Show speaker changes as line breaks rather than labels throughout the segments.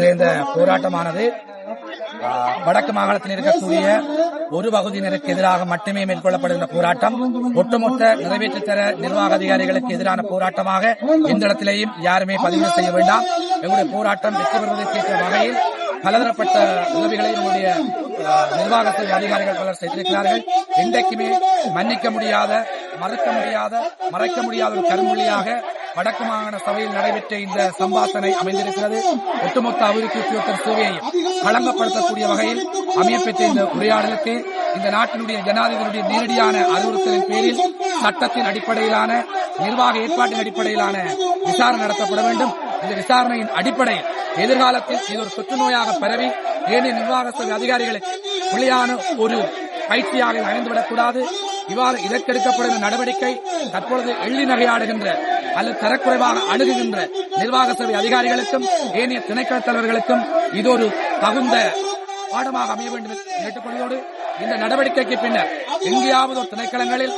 இந்த போராட்டமானது வடக்கு மாகாணத்தில் இருக்கக்கூடிய ஒரு பகுதியினருக்கு எதிராக மட்டுமே மேற்கொள்ளப்படுகின்ற போராட்டம் ஒட்டுமொத்த நிறைவேற்றுத்தர நிர்வாக அதிகாரிகளுக்கு எதிரான போராட்டமாக இந்த இடத்திலேயும் யாருமே பதிவு செய்ய வேண்டாம். எங்களுடைய போராட்டம் வெற்றி பெறுவதற்கேற்ற வகையில் பலதரப்பட்ட உதவிகளை நம்முடைய நிர்வாகத்துறை அதிகாரிகள் பலர் செய்திருக்கிறார்கள். இன்றைக்குமே மன்னிக்க முடியாத, மறைக்க முடியாத ஒரு கருமொழியாக வடக்கு மாகாண சபையில் நடைபெற்ற இந்த சம்பாசனை அமைந்திருக்கிறது. ஒட்டுமொத்த அபிவிருத்தி உத்தியோகத்தர் சேவையையும் களங்கப்படுத்தக்கூடிய வகையில் அமையப்பெற்ற இந்த உரையாடலுக்கு இந்த நாட்டினுடைய ஜனாதிபதியுடைய நேரடியான அறிவுறுத்தலின் பேரில் சட்டத்தின் அடிப்படையிலான நிர்வாக ஏற்பாட்டின் அடிப்படையிலான விசாரணை நடத்தப்பட வேண்டும். இந்த விசாரணையின் அடிப்படையில் எதிர்காலத்தில் இது ஒரு தொற்று நோயாக பரவி ஏனைய நிர்வாக சபை அதிகாரிகளுக்கு பிழையான ஒரு பயிற்சியாக அமைந்துவிடக்கூடாது. இவ்வாறு இதற்கெடுக்கப்படும் நடவடிக்கை தற்பொழுது எள்ளி நகையாடுகின்ற அல்லது தரக்குறைவாக அணுகுகின்ற நிர்வாக சபை அதிகாரிகளுக்கும் ஏனைய திணைக்கள தலைவர்களுக்கும் இது ஒரு தகுந்த பாடமாக அமைய வேண்டும் கேட்டுக்கொள்வதோடு இந்த நடவடிக்கைக்கு பின்னர் எங்கேயாவது ஒரு திணைக்களங்களில்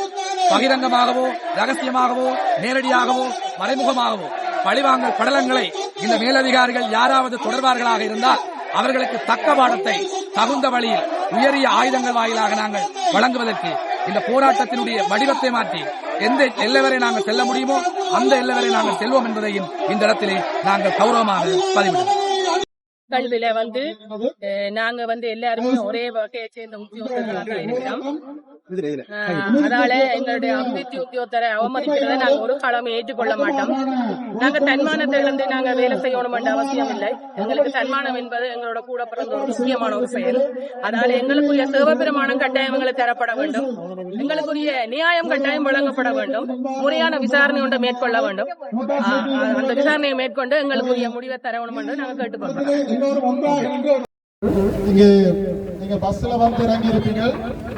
பகிரங்கமாகவோ ரகசியமாகவோ நேரடியாகவோ மறைமுகமாகவோ பழிவாங்கல் படலங்களை இந்த மேலதிகாரிகள் யாராவது தொடர்பார்களாக இருந்தால் அவர்களுக்கு தக்க பாடத்தை தகுந்த வழியில் உயரிய ஆயுதங்கள் வாயிலாக நாங்கள் வழங்குவதற்கு இந்த போராட்டத்தினுடைய வடிவத்தை மாற்றி எந்த எல்லை வரை நாங்கள் செல்ல முடியுமோ அந்த எல்லை வரை நாங்கள் செல்வோம் என்பதையும் இந்த இடத்திலே நாங்கள் கௌரவமாக பதிவிடுவோம்.
கல்வியில நாங்க எல்லாருமே ஒரே வகையை சேர்ந்த உத்தியோகத்தர்களாக இருக்கிறோம். அதனால எங்களுடைய அபிவிருத்தி உத்தியோகத்தரை அவமதிக்கிறத நாங்க ஒரு காலமே ஏற்றுக்கொள்ள மாட்டோம். நாங்க தன்மானத்தை இழந்து நாங்க வேலை செய்யணும் என்ற அவசியம் இல்லை. எங்களுக்கு தன்மானம் என்பது எங்களோட கூட பிறந்த ஒரு முக்கியமான ஒரு செயல். அதனால எங்களுக்குரிய சேவபிரமாணம் கட்டாயம் எங்களுக்கு தரப்பட வேண்டும். எங்களுக்குரிய நியாயம் கட்டாயம் வழங்கப்பட வேண்டும். முறையான விசாரணை ஒன்றை மேற்கொள்ள வேண்டும். அந்த விசாரணையை மேற்கொண்டு எங்களுக்குரிய முடிவை தரணும் என்று நாங்கள் கேட்டுக்கொள்கிறோம்.
நீங்க பஸ்ல வந்து இறங்கி இருப்பீங்க.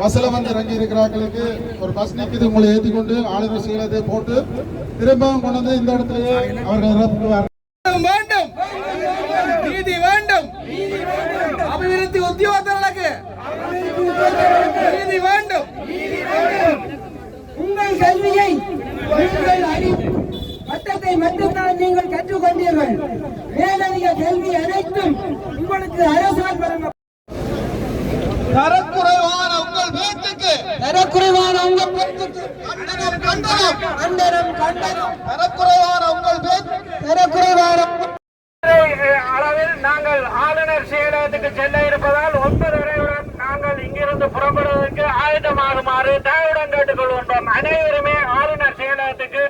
பஸ்ல வந்து இறங்கி இருக்கிறவங்களுக்கு ஒரு பஸ் நிற்குது, உங்களை ஏற்றி கொண்டு ஆளுநர் சீலத்தை போட்டு திரும்பவும் கொண்டு வந்து இந்த இடத்துலயே அவர்கள்
வேண்டும். நீதி வேண்டும். அபிவிருத்தி உத்தியோகத்தர்களுக்கு நீதி வேண்டும்.
உங்கள் கல்வியை சட்டத்தை மட்டும்தான் நீங்கள் கற்றுக்கொண்டீர்கள். மேலதிக கல்வி அனைத்தும் உங்களுக்கு அரசால் வழங்க.
தரக்குறைவான உங்கள் பேச்சுக்கு தரக்குறைவான உங்கள்
தரக்குறைவான
அளவில் நாங்கள் ஆளுநர் செயலகத்துக்கு செல்ல இருப்பதால் 9:30 நாங்கள் இங்கிருந்து புறப்படுவதற்கு ஆயத்தமாகுமாறு தயவுடன் கேட்டுக்கொள்கின்றோம். அனைவருமே ஆளுநர் செயலகத்துக்கு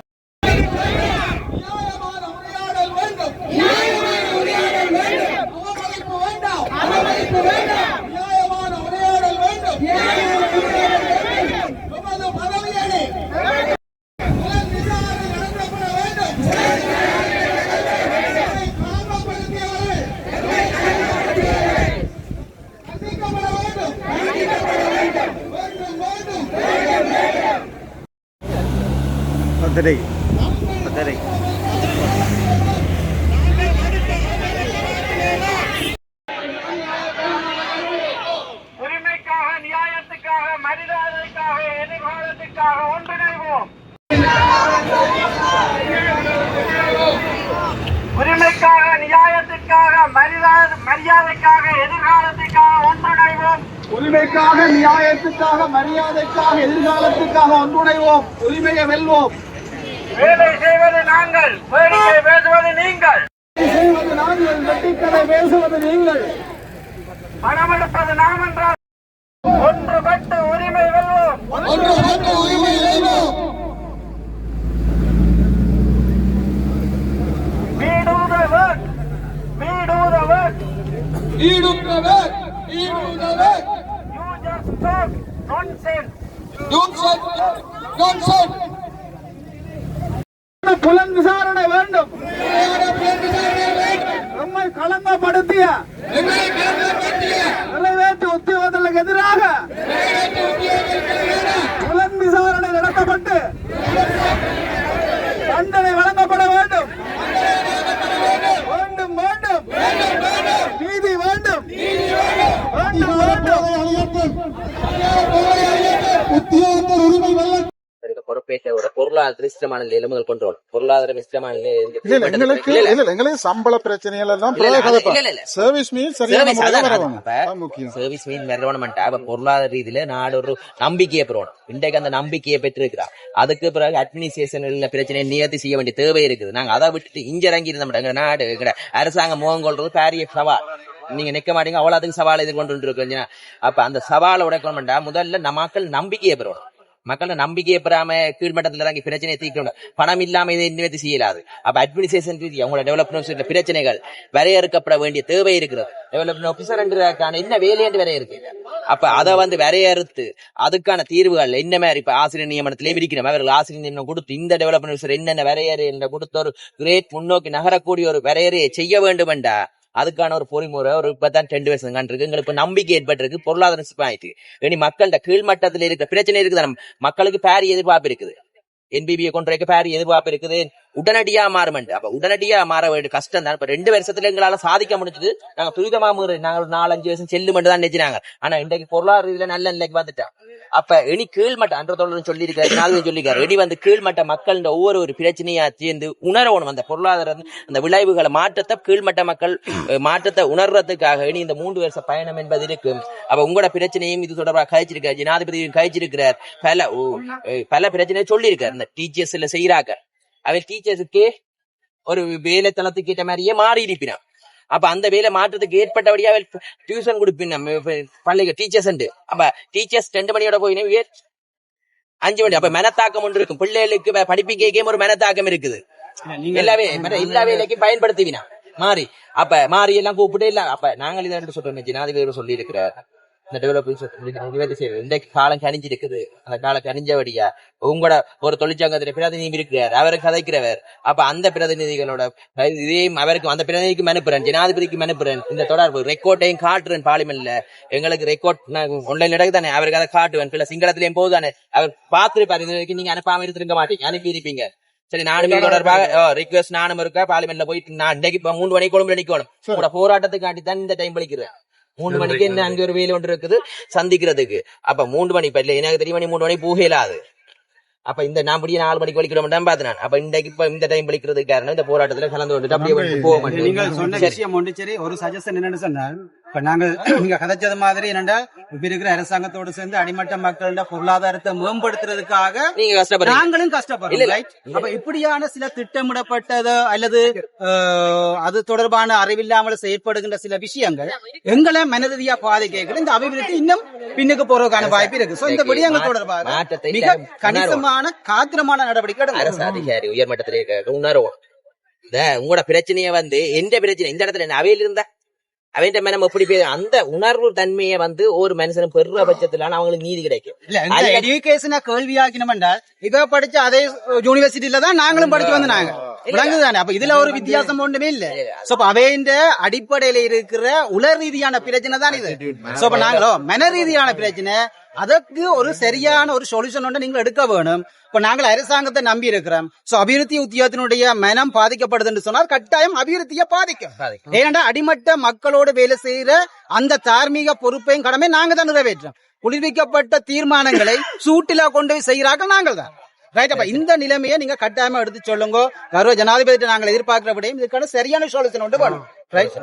உரிமைக்காக, நியாயத்துக்காக, மரியாதைக்காக, எதிர்காலத்துக்காக ஒன்றிணைவோம். உரிமைக்காக, நியாயத்துக்காக, மரியாதைக்காக, எதிர்காலத்துக்காக ஒன்றிணைவோம்.
உரிமைக்காக, நியாயத்துக்காக, மரியாதைக்காக, எதிர்காலத்துக்காக ஒன்றிணைவோம். உரிமையை வெல்வோம்.
வேலை செய்வது நாங்கள், வேடிக்கை பேசுவது நீங்கள்.
வெட்டிக்கதை பேசுவது நீங்கள்.
பணம் எடுப்பது நாம் என்றால் ஒன்றுபட்டு உரிமை வெல்வோம். We do the work. We do the work.
We do the work. We do the work.
You just talk nonsense.
Nonsense. புலன் விசாரணை வேண்டும். நம்மை களங்கப்படுத்திய நிறைவேற்று உத்தியோகத்தர்களுக்கு எதிராக புலன் விசாரணை நடத்தப்பட்டு தண்டனை வழங்கப்பட வேண்டும். வேண்டும் வேண்டும். நீதி வேண்டும்.
உத்தியோகத்தர் உரிமை வெல்ல
பேச்சை பொருளாதார சிஸ்டமான நிலையில முதல் கொண்டு வரணும். பொருளாதார சிஸ்டமான
எங்களுக்கு சம்பள பிரச்சனைகள் எல்லாம் சர்வீஸ் மீன்
சர்வீஸ் மீன் வரணும்ட்டா அப்ப பொருளாதார ரீதியில நாடு ஒரு நம்பிக்கையை பெறணும். இன்றைக்கு அந்த நம்பிக்கையை பெற்றிருக்கிறோம். அதுக்கு பிறகு அட்மினிஸ்ட்ரேஷன்ல பிரச்சனையை நிவர்த்தி செய்ய வேண்டிய தேவை இருக்குது. நாங்க அதை விட்டுட்டு இறங்கி இருந்த எங்க நாடு அரசாங்கம் முகம் கொள்றது பெரிய சவால். நீங்க நிக்க மாட்டீங்க, அவ்வளவுக்கு சவாலை எதிர்கொண்டு இருக்கீங்க. அப்ப அந்த சவாலை உடைக்கணும்டா முதல்ல மக்கள் நம்பிக்கையை பெறணும். மக்கள நம்பிக்கையை பெறாம கீழ்மட்டத்தில் இறங்கி பிரச்சனையை தீர்க்கணும். பணம் இல்லாம இதை நிவர்த்தி செய்யலாது. அப்ப அட்மினிஸ்ட்ரேஷன் அவங்களோட டெவலப்மெண்ட் பிரச்சனைகள் வரையறுக்கப்பட வேண்டிய தேவை இருக்கிறது. டெவலப்மெண்ட் ஆபீசர் என்ன வேலையென்று வரைய இருக்கு. அப்ப அதை வரையறுத்து அதுக்கான தீர்வுகள் என்ன மாதிரி இப்ப ஆசிரியர் நியமனத்திலே விரிக்கணும். அவர்கள் ஆசிரியர் நியமனம் கொடுத்து இந்த டெவலப்மெண்ட் ஆபீசர் என்னென்ன வரையறை கொடுத்த ஒரு கிரேட் முன்னோக்கி நகரக்கூடிய ஒரு வரையறையை செய்ய வேண்டும் என்றா அதுக்கான ஒரு பொறிமுறை ஒரு இப்பதான் 2 வருஷம் கண்டிருக்கு. எங்களுக்கு நம்பிக்கை ஏற்பட்டிருக்கு. பொருளாதார ஆயிட்டு இனி மக்கள்கிட்ட கீழ்மட்டத்தில் இருக்கிற பிரச்சனை இருக்குது. மக்களுக்கு பேரி எதிர்பார்ப்பு இருக்குது. என்பிபியை கொண்டு பேரி எதிர்பார்ப்பு இருக்குது. உடனடியா மாறுமெண்டு. அப்ப உடனடியா மாற வேண்டிய கஷ்டம் தான். இப்ப 2 வருஷத்துல எங்களால சாதிக்க முடிஞ்சது. நாங்க துரிதமா நாங்க 4-5 வருஷம் செல்லுமெண்டு தான் நினைச்சாங்க. ஆனா இன்றைக்கு பொருளாதார ரீதியில நல்ல நிலைக்கு வந்துட்டோம். அப்ப இனி கீழ்மட்ட அன்றதோடு சொல்லியிருக்காரு சொல்லியிருக்காரு இனி கீழ்மட்ட மக்கள் ஒவ்வொரு பிரச்சனையா சேர்ந்து உணரணும். அந்த பொருளாதார அந்த விளைவுகளை மாற்றத்தை கீழ்மட்ட மக்கள் மாற்றத்தை உணர்றதுக்காக இனி இந்த 3 வருஷ பயணம் என்பது இருக்கு. அப்ப உங்களோட பிரச்சனையும் இது தொடர்பாக கழிச்சிருக்காரு. ஜனாதிபதியும் கழிச்சிருக்கிறார். பல பிரச்சனையை சொல்லியிருக்காரு. இந்த டீச்சர்ஸ்ல செய்யறாங்க. அவன் டீச்சர்ஸுக்கு ஒரு வேலை தளத்துக்கு ஏற்ற மாதிரியே மாறி இருப்பினான். அப்ப அந்த வேலை மாற்றத்துக்கு ஏற்பட்டபடியா டியூஷன் கொடுப்பினான் பள்ளிக்கு டீச்சர்ஸ். அப்ப டீச்சர்ஸ் 2 மணியோட போயினே 5 மணி. அப்ப மனத்தாக்கம் ஒன்று இருக்கும். பிள்ளைகளுக்கு படிப்பிக்கையும் ஒரு மனத்தாக்கம் இருக்குது. எல்லா வேலைக்கும் பயன்படுத்துவினா மாறி. அப்ப மாறி எல்லாம் கூப்பிட்டு இல்ல. அப்ப நாங்கள் இதை சொல்றோம். ஜனாதிபதி சொல்லி இருக்கிறார் இந்த டெவலப்மெண்ட் காலம் கணிஞ்சிருக்குது. அந்த காலம் கணிஞ்சபடியா உங்களோட ஒரு தொழிற்சங்கத்தில பிரதிநிதி இருக்கிறார். அவரை கதைக்கிறவர். அப்ப அந்த பிரதிநிதிகளோட இதையும் அவருக்கு அந்த பிரதிநிதிக்கு அனுப்புறேன். ஜனாதிபதிக்கு அனுப்புறேன். இந்த தொடர்பு ரெக்கார்டையும் காட்டுறேன். பார்லிமெண்ட்ல எங்களுக்கு ரெக்கார்ட் ஆன்லைன் நடக்கு தானே. அவருக்கு அதை காட்டுவேன். பிள்ளை சிங்களத்திலேயும் போதுதானே. அவர் பார்த்துருப்பாரு. இது வரைக்கும் நீங்க அனுப்பாம இருந்திருக்க மாட்டீங்க. அனுப்பி இருப்பீங்க. சரி, நானும் இது தொடர்பாக ரிக்வெஸ்ட் நானும் இருக்கா. பார்லிமெண்ட்ல போயிட்டு நான் இன்னைக்கு 3 மணிக்கு கொழும்புல நிக்கணும். உங்களோட போராட்டத்துக்காண்டி தான் இந்த டைம் பழிக்கிறேன். 3 மணிக்கு என்ன அங்க ஒரு வேலை ஒன்று இருக்குது சந்திக்கிறதுக்கு. அப்ப 3 மணி இப்ப இல்ல எனக்கு தெரியும் 3 மணி போகலாது. அப்ப இந்த நான் 4 மணிக்கு வலிக்கிறோம் பாத்துனான். அப்ப இன்றைக்கு இப்ப இந்த டைம் வலிக்கிறதுக்கு காரணம் இந்த போராட்டத்துல கலந்து கொண்டு அப்படியே போக மாட்டேன்.
நீங்க சொன்ன விஷயம் ஒன்று சரி. ஒரு சஜஷன் என்னன்னு சொன்னா இப்ப நாங்க நீங்க கதைச்சது மாதிரி என்னண்டா இப்ப இருக்கிற அரசாங்கத்தோடு சேர்ந்து அடிமட்ட மக்களோட பொருளாதாரத்தை மேம்படுத்துறதுக்காக
நீங்க கஷ்டப்படுறீங்க,
நாங்களும் கஷ்டப்படுறோம். அப்ப இப்படியான சில திட்டமிடப்பட்டதோ அல்லது அது தொடர்பான அறிவில்லாமல் செயற்படுகின்ற சில விஷயங்கள் எங்களை மனதியா பாதிக்க இந்த அபிவிருத்தி இன்னும் பின்னுக்கு போறதுக்கான வாய்ப்பு இருக்கு. இந்த விடயங்கள் தொடர்பாக மிக கணிசமான காத்திரமான நடவடிக்கை
அரசு அதிகாரி உயர்மட்டத்திலே உணர்வோம். உங்களோட பிரச்சனைய எந்த பிரச்சனை இந்த இடத்துல அவையில் இருந்தா அவன் மனம் எப்படி அந்த உணர்வு தன்மையை ஒரு மனுஷனும் பெருற பட்சத்துல அவங்களுக்கு நீதி கிடைக்கும்.
எஜுகேஷனை கேள்வியாக்கணும்டா இப்ப படிச்ச அதே யூனிவர்சிட்டியில தான் நாங்களும் படிச்சு வந்து நாங்க விளங்குதானே. அப்ப இதுல ஒரு வித்தியாசம் ஒன்றுமே இல்ல. அவையின் அடிப்படையில இருக்கிற உலர் ரீதியான பிரச்சனை தான் இது. நாங்களோ மன ரீதியான பிரச்சனை அதற்கு ஒரு சரியான ஒரு சொல்யூஷன் ஒன்று நீங்கள் எடுக்க வேணும். இப்ப நாங்கள் அரசாங்கத்தை நம்பி இருக்கிறோம். அபிவிருத்தி உத்தியோகத்தினுடைய மனம் பாதிக்கப்படுது என்று சொன்னால் கட்டாயம் அபிவிருத்தியை பாதிக்கும். ஏனென்றா அடிமட்ட மக்களோடு வேலை செய்யற அந்த தார்மீக பொறுப்பையும் கடமை நாங்க தான் நிறைவேற்றோம். குளிர்விக்கப்பட்ட தீர்மானங்களை சூட்டிலா கொண்டு போய் செய்யறார்கள் நாங்கள் தான். ரைட். அப்ப இந்த நிலைமையை நீங்க கட்டாயமா எடுத்து சொல்லுங்க. கௌரவ ஜனாதிபதி நாங்கள் எதிர்பார்க்கிறபடியும் இதுக்கான சரியான சொல்யூஷன் ஒன்று வேணும். ரைட்.